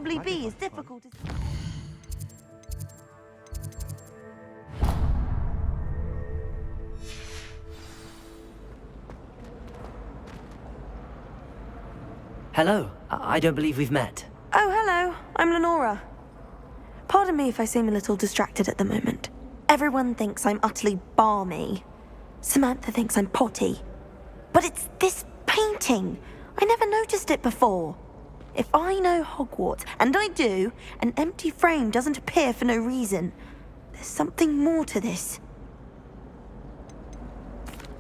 possibly be as difficult as... Hello. I don't believe we've met. Oh, hello. I'm Lenora. Pardon me if I seem a little distracted at the moment. Everyone thinks I'm utterly balmy. Samantha thinks I'm potty. But it's this painting. I never noticed it before. If I know Hogwarts, and I do, an empty frame doesn't appear for no reason. There's something more to this.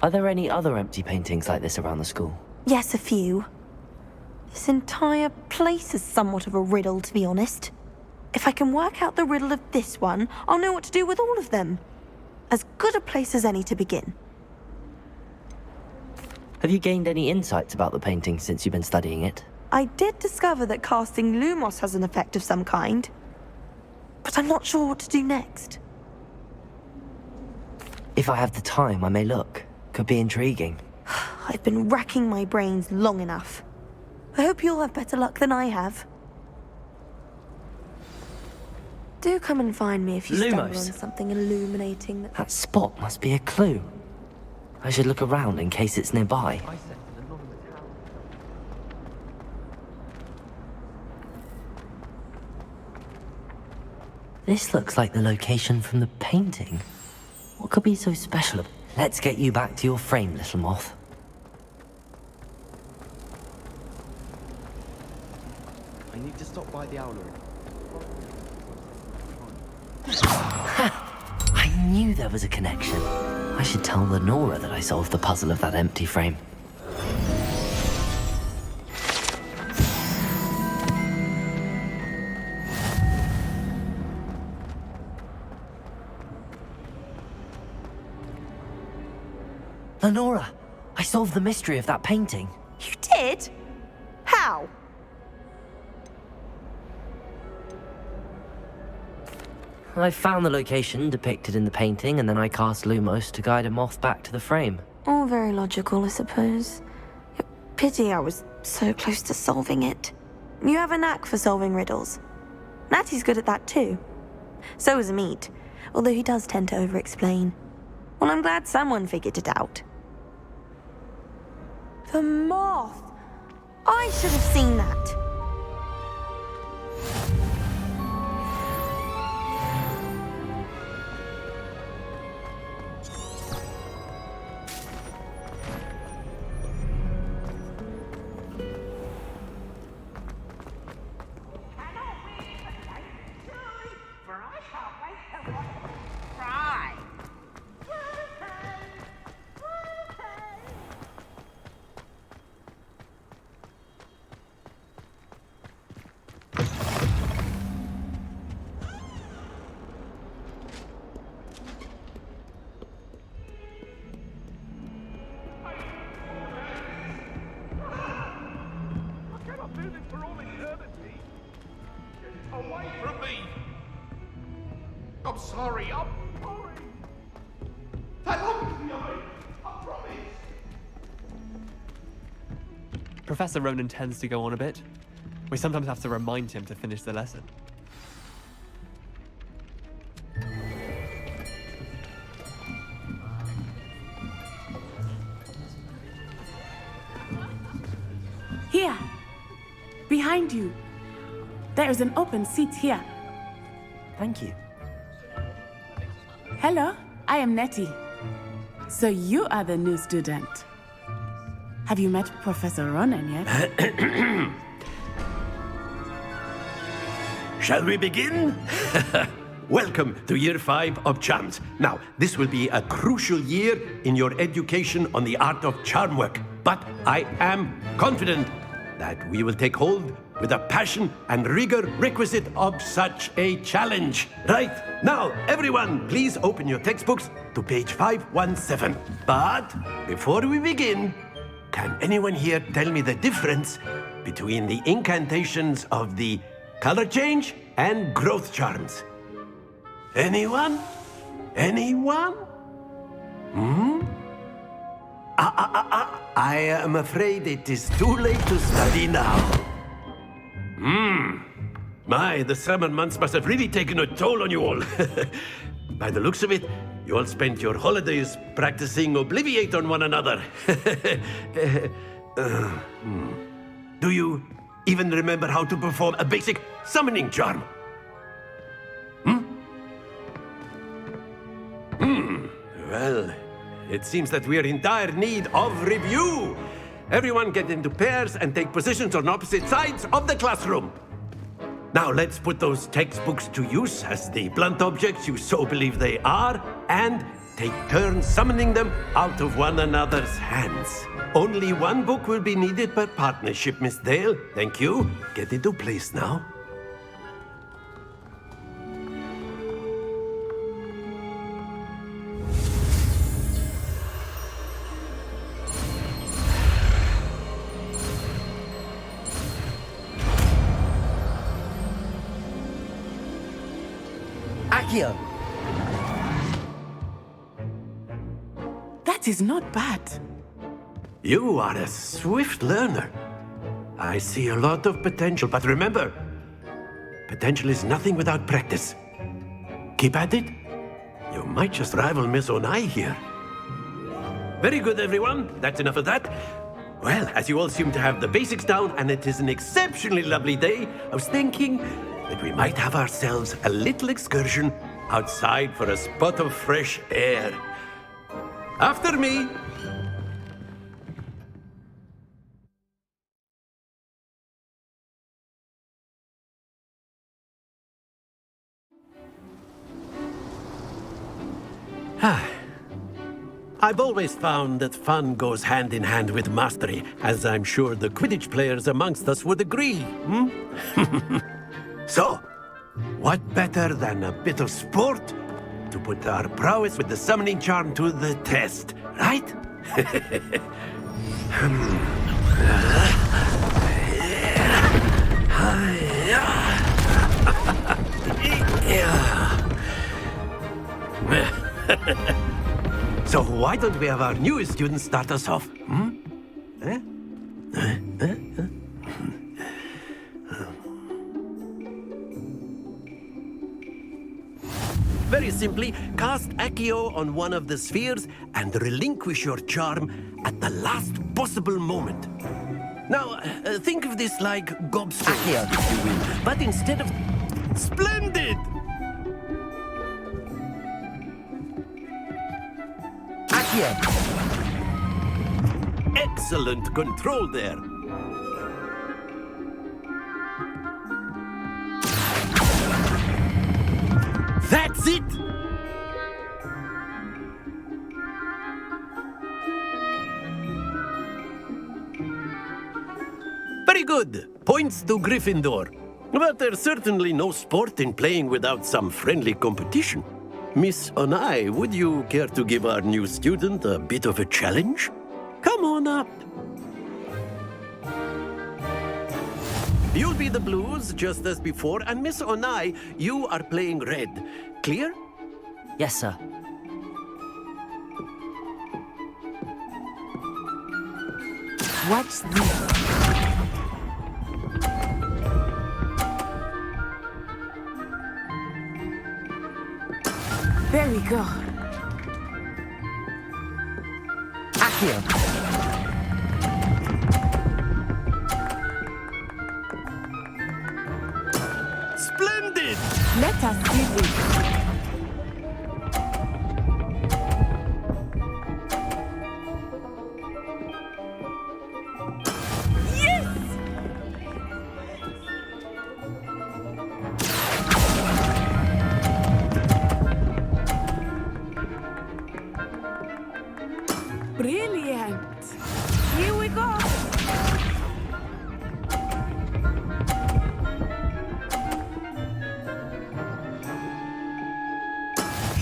Are there any other empty paintings like this around the school? Yes, a few. This entire place is somewhat of a riddle, to be honest. If I can work out the riddle of this one, I'll know what to do with all of them. As good a place as any to begin. Have you gained any insights about the painting since you've been studying it? I did discover that casting Lumos has an effect of some kind. But I'm not sure what to do next. If I have the time, I may look. Could be intriguing. I've been racking my brains long enough. I hope you'll have better luck than I have. Do come and find me if you stumble on Lumos. something illuminating That spot must be a clue. I should look around in case it's nearby. This looks like the location from the painting. What could be so special? Let's get you back to your frame, little moth. I need to stop by the owlery. I knew there was a connection. I should tell Lenora that I solved the puzzle of that empty frame. Lenora, I solved the mystery of that painting. You did? How? I found the location depicted in the painting, and then I cast Lumos to guide a moth back to the frame. All very logical, I suppose. Pity I was so close to solving it. You have a knack for solving riddles. Natty's good at that too. So is Amit, although he does tend to over-explain. Well, I'm glad someone figured it out. The moth! I should have seen that. Away from me! I'm sorry, I'm sorry! That won't be away, I promise! Professor Ronan tends to go on a bit. We sometimes have to remind him to finish the lesson. Here, behind you. There is an open seat here. Thank you. Hello, I am Nettie. So you are the new student. Have you met Professor Ronan yet? Shall we begin? Welcome to Year 5 of Charms. Now, this will be a crucial year in your education on the art of charm work. But I am confident that we will take hold with the passion and rigor requisite of such a challenge. Right, now, everyone, please open your textbooks to page 517. But before we begin, can anyone here tell me the difference between the incantations of the color change and growth charms? Anyone? Anyone? I am afraid it is too late to study now. My, the summer months must have really taken a toll on you all. By the looks of it, you all spent your holidays practicing Obliviate on one another. Do you even remember how to perform a basic summoning charm? Well, it seems that we are in dire need of review. Everyone get into pairs and take positions on opposite sides of the classroom. Now let's put those textbooks to use as the blunt objects you so believe they are, and take turns summoning them out of one another's hands. Only one book will be needed per partnership, Miss Dale. Thank you. Get into place now. Accio! That is not bad. You are a swift learner. I see a lot of potential, but remember, potential is nothing without practice. Keep at it. You might just rival Miss Onai here. Very good, everyone. That's enough of that. Well, as you all seem to have the basics down, and it is an exceptionally lovely day, I was thinking that we might have ourselves a little excursion outside for a spot of fresh air. After me. I've always found that fun goes hand in hand with mastery, as I'm sure the Quidditch players amongst us would agree. So, what better than a bit of sport to put our prowess with the summoning charm to the test, right? So why don't we have our newest student start us off? Very simply, cast Accio on one of the spheres and relinquish your charm at the last possible moment. Now, think of this like gobstone, Accio. if you will, but instead of... Splendid! Accio! Excellent control there. That's it! Very good. Points to Gryffindor. But there's certainly no sport in playing without some friendly competition. Miss Onai, would you care to give our new student a bit of a challenge? Come on up. You'll be the blues, just as before, and Miss Onai, you are playing red. Clear? Yes, sir. Watch this. There we go. Accio! Splendid! Let us see this. Brilliant! Here we go!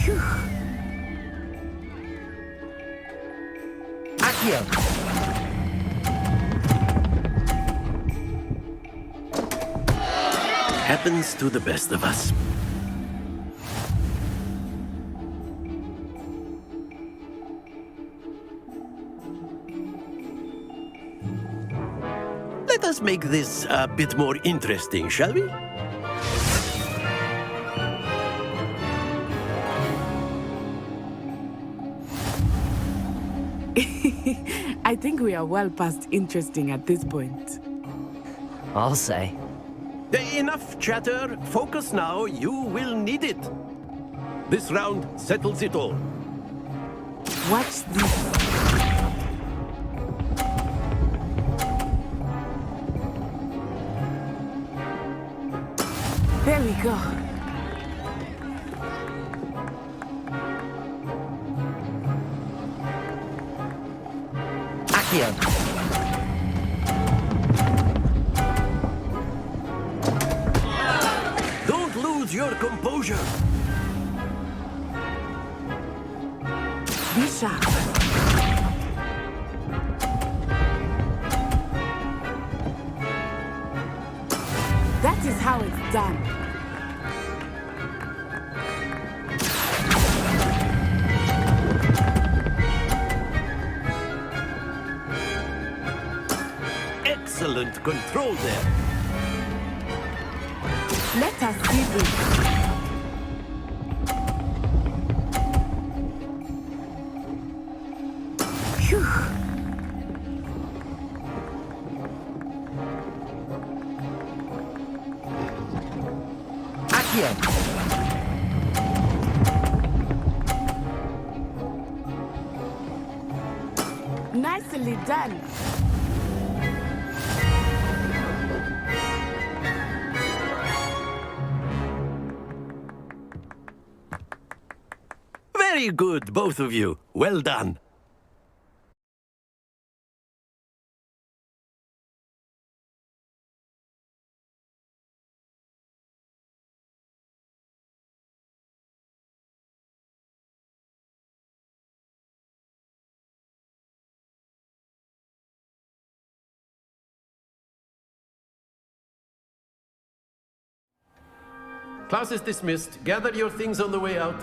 Phew. Accio! Happens to the best of us. Let us make this a bit more interesting, shall we? I think we are well past interesting at this point. I'll say. Enough chatter. Focus now. You will need it. This round settles it all. Watch this. There we go. Accio. Don't lose your composure. Be sharp. That is how it's done. Excellent control there. Let us see this. Phew. Accio. Nicely done. Very good, both of you. Well done. Class is dismissed. Gather your things on the way out.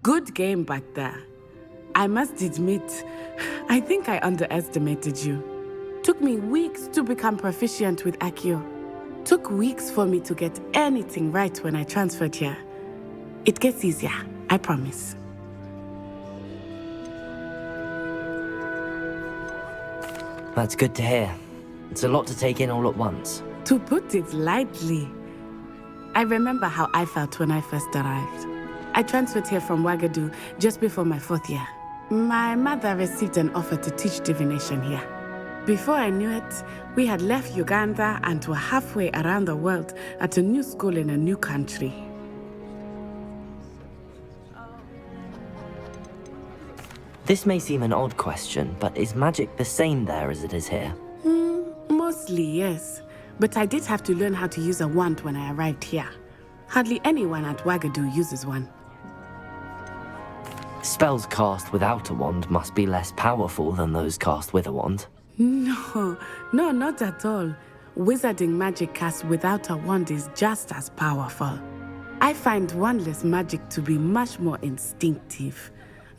Good game back there. I must admit, I think I underestimated you. Took me weeks to become proficient with Accio. Took weeks for me to get anything right when I transferred here. It gets easier, I promise. That's good to hear. It's a lot to take in all at once. To put it lightly, I remember how I felt when I first arrived. I transferred here from Ouagadougou just before my 4th year. My mother received an offer to teach divination here. Before I knew it, we had left Uganda and were halfway around the world at a new school in a new country. This may seem an odd question, but is magic the same there as it is here? Mostly, yes. But I did have to learn how to use a wand when I arrived here. Hardly anyone at Ouagadougou uses one. Spells cast without a wand must be less powerful than those cast with a wand. No, not at all. Wizarding magic cast without a wand is just as powerful. I find wandless magic to be much more instinctive.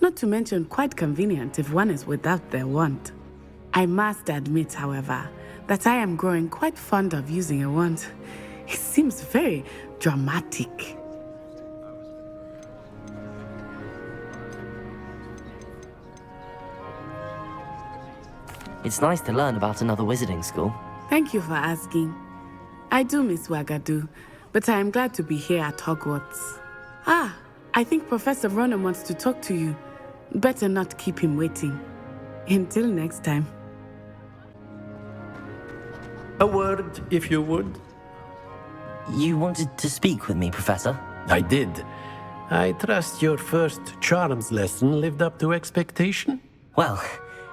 Not to mention quite convenient if one is without their wand. I must admit, however, that I am growing quite fond of using a wand. It seems very dramatic. It's nice to learn about another wizarding school. Thank you for asking. I do miss Ouagadougou, but I am glad to be here at Hogwarts. I think Professor Ronan wants to talk to you. Better not keep him waiting. Until next time. A word, if you would. You wanted to speak with me, Professor? I did. I trust your first charms lesson lived up to expectation? Well,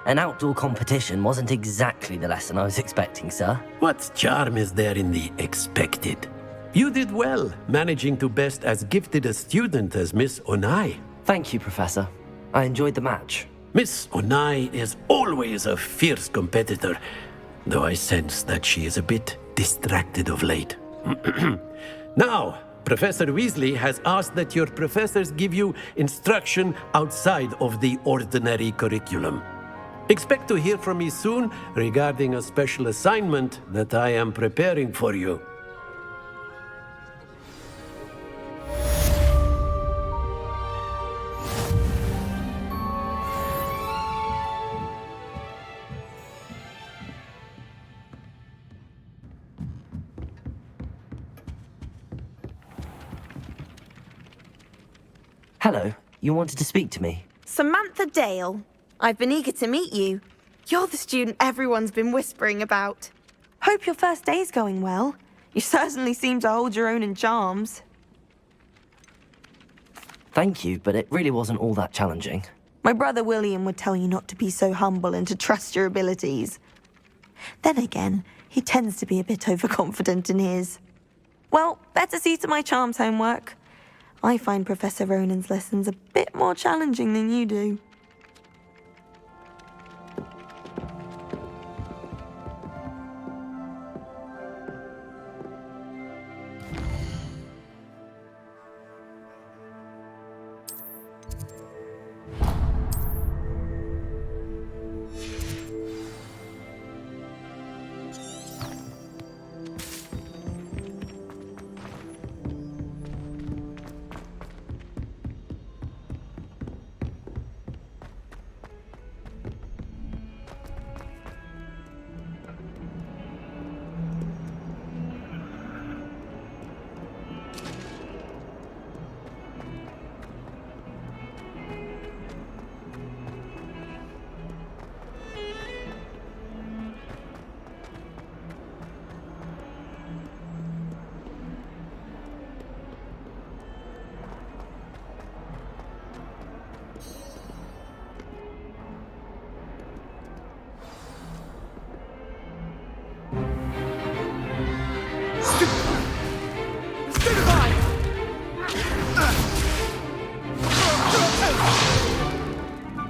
an outdoor competition wasn't exactly the lesson I was expecting, sir. What charm is there in the expected? You did well, managing to best as gifted a student as Miss Onai. Thank you, Professor. I enjoyed the match. Miss Onai is always a fierce competitor, though I sense that she is a bit distracted of late. Now, Professor Weasley has asked that your professors give you instruction outside of the ordinary curriculum. Expect to hear from me soon regarding a special assignment that I am preparing for you. Hello, you wanted to speak to me? Samantha Dale. I've been eager to meet you. You're the student everyone's been whispering about. Hope your first day's going well. You certainly seem to hold your own in charms. Thank you, but it really wasn't all that challenging. My brother William would tell you not to be so humble and to trust your abilities. Then again, he tends to be a bit overconfident in his. Well, better see to my charms homework. I find Professor Ronan's lessons a bit more challenging than you do.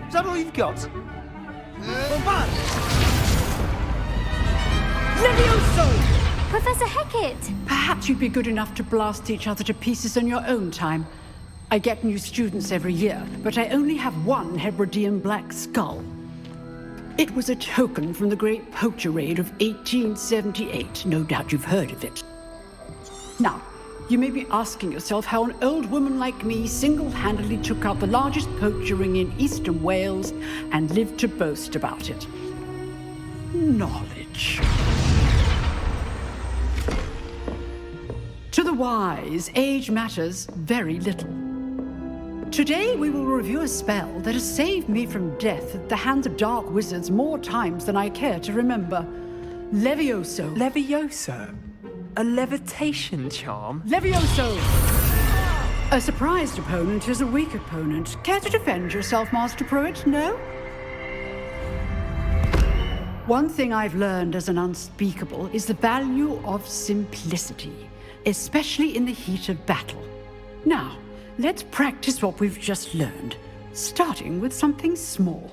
Is that all you've got? Levioso! Professor Hecat! Perhaps you'd be good enough to blast each other to pieces in your own time. I get new students every year, but I only have one Hebridean black skull. It was a token from the Great Poacher Raid of 1878. No doubt you've heard of it. Now, you may be asking yourself how an old woman like me single-handedly took out the largest poacher ring in eastern Wales and lived to boast about it. Knowledge. To the wise, age matters very little. Today we will review a spell that has saved me from death at the hands of dark wizards more times than I care to remember. Levioso. Levioso? A levitation charm? Levioso! A surprised opponent is a weak opponent. Care to defend yourself, Master Pruitt? No? One thing I've learned as an unspeakable is the value of simplicity, especially in the heat of battle. Now, let's practice what we've just learned, starting with something small.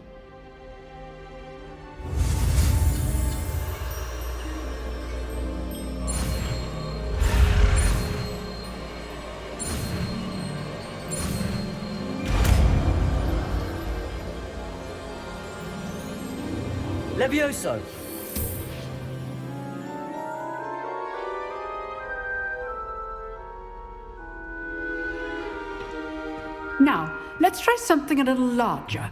Levioso! Now, let's try something a little larger.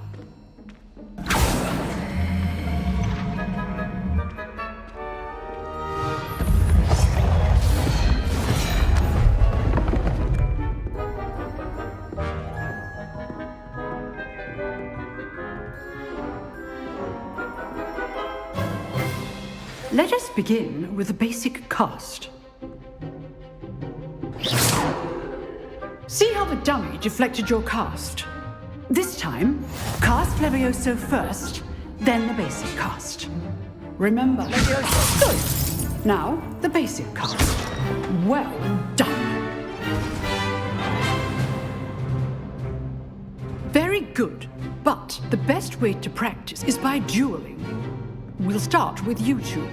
Let us begin with the basic cast. See how the dummy deflected your cast? This time, cast Levioso first, then the basic cast. Remember, Levioso. Good. Now, the basic cast. Well done. Very good. But the best way to practice is by dueling. We'll start with you two.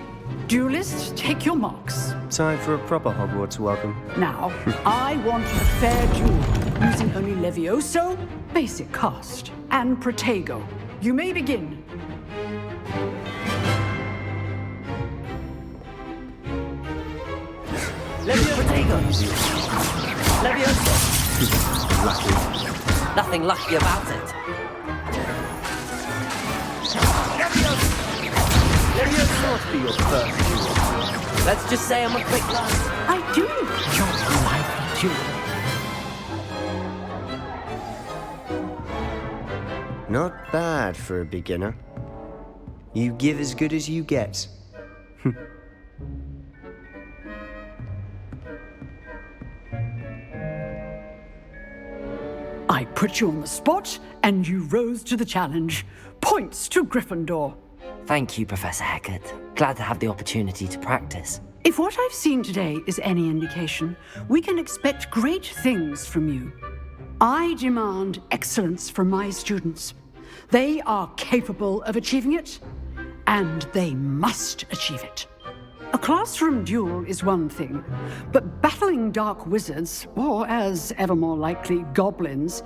Duelists, take your marks. Time for a proper Hogwarts welcome. Now, I want a fair duel, using only Levioso, basic cast, and Protego. You may begin. Protego! Levioso! Lucky. Nothing lucky about it. Levioso must be your first duel. Let's just say I'm a quick learner. I do enjoy a lively duel. Not bad for a beginner. You give as good as you get. I put you on the spot, and you rose to the challenge. Points to Gryffindor. Thank you, Professor Hecat. Glad to have the opportunity to practice. If what I've seen today is any indication, we can expect great things from you. I demand excellence from my students. They are capable of achieving it, and they must achieve it. A classroom duel is one thing, but battling dark wizards, or as ever more likely, goblins,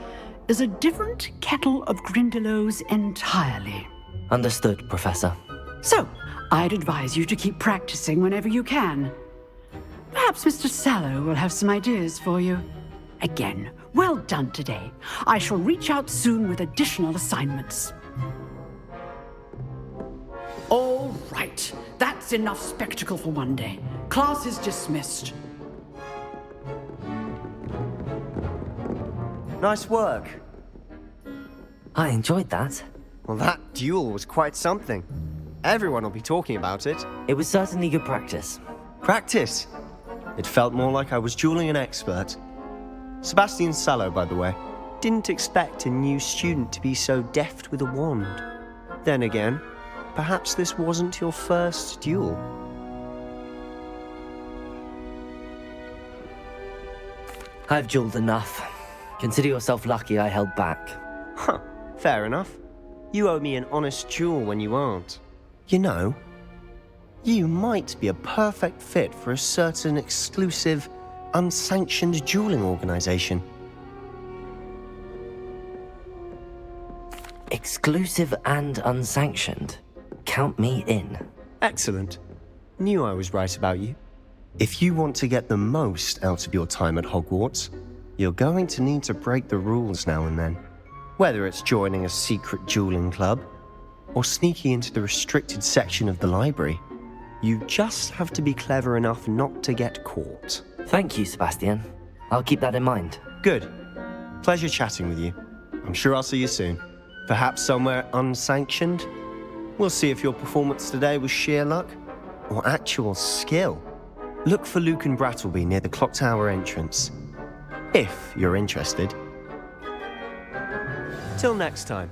is a different kettle of Grindylows entirely. Understood, Professor. So, I'd advise you to keep practicing whenever you can. Perhaps Mr. Sallow will have some ideas for you. Again, well done today. I shall reach out soon with additional assignments. All right, that's enough spectacle for one day. Class is dismissed. Nice work. I enjoyed that. Well, that duel was quite something. Everyone will be talking about it. It was certainly good practice. Practice? It felt more like I was dueling an expert. Sebastian Sallow, by the way. Didn't expect a new student to be so deft with a wand. Then again, perhaps this wasn't your first duel. I've dueled enough. Consider yourself lucky I held back. Huh, fair enough. You owe me an honest duel when you aren't. You know, you might be a perfect fit for a certain exclusive, unsanctioned dueling organization. Exclusive and unsanctioned. Count me in. Excellent. Knew I was right about you. If you want to get the most out of your time at Hogwarts, you're going to need to break the rules now and then. Whether it's joining a secret dueling club, or sneaking into the restricted section of the library, you just have to be clever enough not to get caught. Thank you, Sebastian. I'll keep that in mind. Good. Pleasure chatting with you. I'm sure I'll see you soon. Perhaps somewhere unsanctioned? We'll see if your performance today was sheer luck or actual skill. Look for Luke and Brattleby near the clock tower entrance, if you're interested. Till next time.